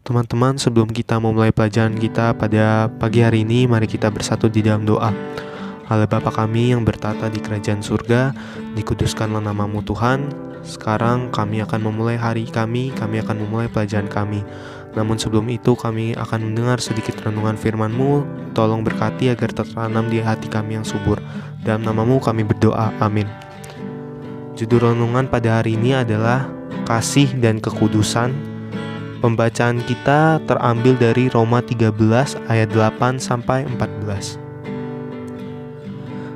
Teman-teman, sebelum kita memulai pelajaran kita pada pagi hari ini, mari kita bersatu di dalam doa. Allah Bapa kami yang bertata di kerajaan surga, dikuduskanlah nama-Mu Tuhan. Sekarang kami akan memulai hari kami akan memulai pelajaran kami. Namun sebelum itu kami akan mendengar sedikit renungan firman-Mu. Tolong berkati agar tertanam di hati kami yang subur. Dalam nama-Mu kami berdoa, amin. Judul renungan pada hari ini adalah Kasih dan Kekudusan. Pembacaan kita terambil dari Roma 13 ayat 8 sampai 14.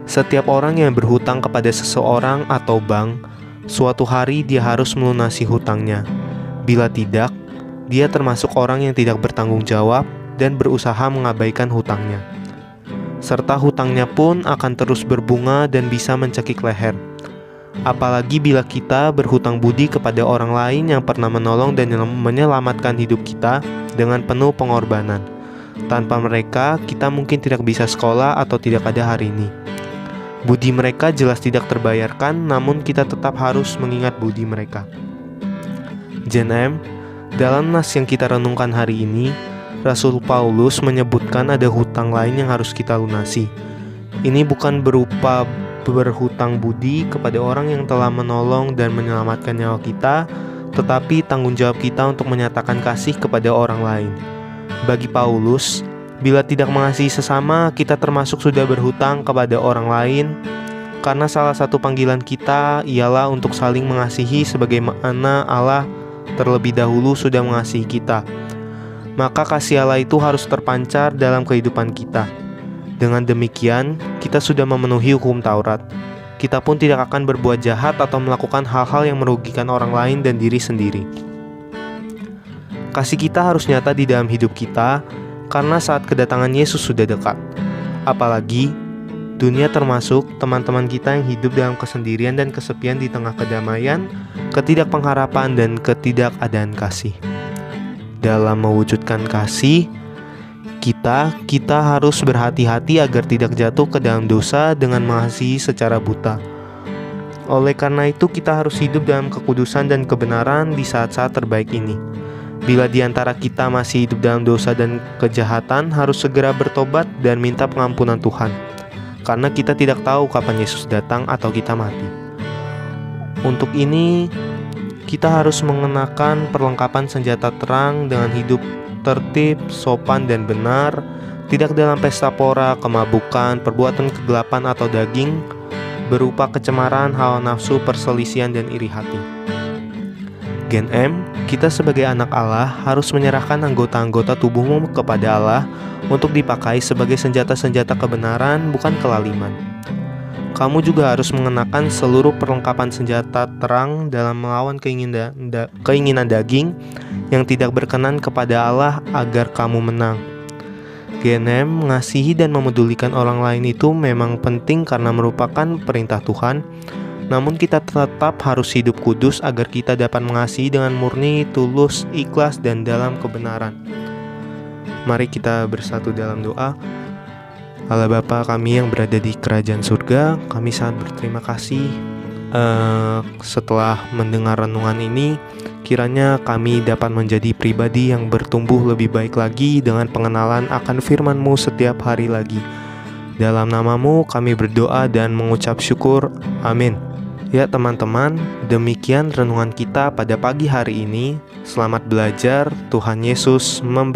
Setiap orang yang berhutang kepada seseorang atau bank, suatu hari dia harus melunasi hutangnya. Bila tidak, dia termasuk orang yang tidak bertanggung jawab dan berusaha mengabaikan hutangnya. Serta hutangnya pun akan terus berbunga dan bisa mencekik leher. Apalagi bila kita berhutang budi kepada orang lain yang pernah menolong dan menyelamatkan hidup kita dengan penuh pengorbanan. Tanpa mereka, kita mungkin tidak bisa sekolah atau tidak ada hari ini. Budi mereka jelas tidak terbayarkan, namun kita tetap harus mengingat budi mereka. Jen M, dalam nas yang kita renungkan hari ini, Rasul Paulus menyebutkan ada hutang lain yang harus kita lunasi. Ini bukan berupa berhutang budi kepada orang yang telah menolong dan menyelamatkan nyawa kita, tetapi tanggung jawab kita untuk menyatakan kasih kepada orang lain. Bagi Paulus, bila tidak mengasihi sesama, kita termasuk sudah berhutang kepada orang lain, karena salah satu panggilan kita ialah untuk saling mengasihi sebagaimana Allah terlebih dahulu sudah mengasihi kita. Maka kasih Allah itu harus terpancar dalam kehidupan kita. Dengan demikian, kita sudah memenuhi hukum Taurat. Kita pun tidak akan berbuat jahat atau melakukan hal-hal yang merugikan orang lain dan diri sendiri. Kasih kita harus nyata di dalam hidup kita, karena saat kedatangan Yesus sudah dekat. Apalagi, dunia termasuk teman-teman kita yang hidup dalam kesendirian dan kesepian di tengah kedamaian, ketidakpengharapan, dan ketidakadaan kasih. Dalam mewujudkan kasih, kita harus berhati-hati agar tidak jatuh ke dalam dosa dengan mengasihi secara buta. Oleh karena itu, kita harus hidup dalam kekudusan dan kebenaran di saat-saat terbaik ini. Bila di antara kita masih hidup dalam dosa dan kejahatan, harus segera bertobat dan minta pengampunan Tuhan. Karena kita tidak tahu kapan Yesus datang atau kita mati. Untuk ini, kita harus mengenakan perlengkapan senjata terang dengan hidup tertib, sopan, dan benar, tidak dalam pesta pora, kemabukan, perbuatan kegelapan atau daging, berupa kecemaran, hawa nafsu, perselisihan, dan iri hati. Gen M, kita sebagai anak Allah harus menyerahkan anggota-anggota tubuhmu kepada Allah untuk dipakai sebagai senjata-senjata kebenaran, bukan kelaliman. Kamu juga harus mengenakan seluruh perlengkapan senjata terang dalam melawan keinginan daging yang tidak berkenan kepada Allah agar kamu menang. GNM, mengasihi dan memedulikan orang lain itu memang penting karena merupakan perintah Tuhan. Namun kita tetap harus hidup kudus agar kita dapat mengasihi dengan murni, tulus, ikhlas, dan dalam kebenaran. Mari kita bersatu dalam doa. Allah Bapa kami yang berada di kerajaan surga, kami sangat berterima kasih setelah mendengar renungan ini. Kiranya kami dapat menjadi pribadi yang bertumbuh lebih baik lagi dengan pengenalan akan firman-Mu setiap hari lagi. Dalam nama-Mu kami berdoa dan mengucap syukur, amin. Ya teman-teman, demikian renungan kita pada pagi hari ini. Selamat belajar, Tuhan Yesus memberkati.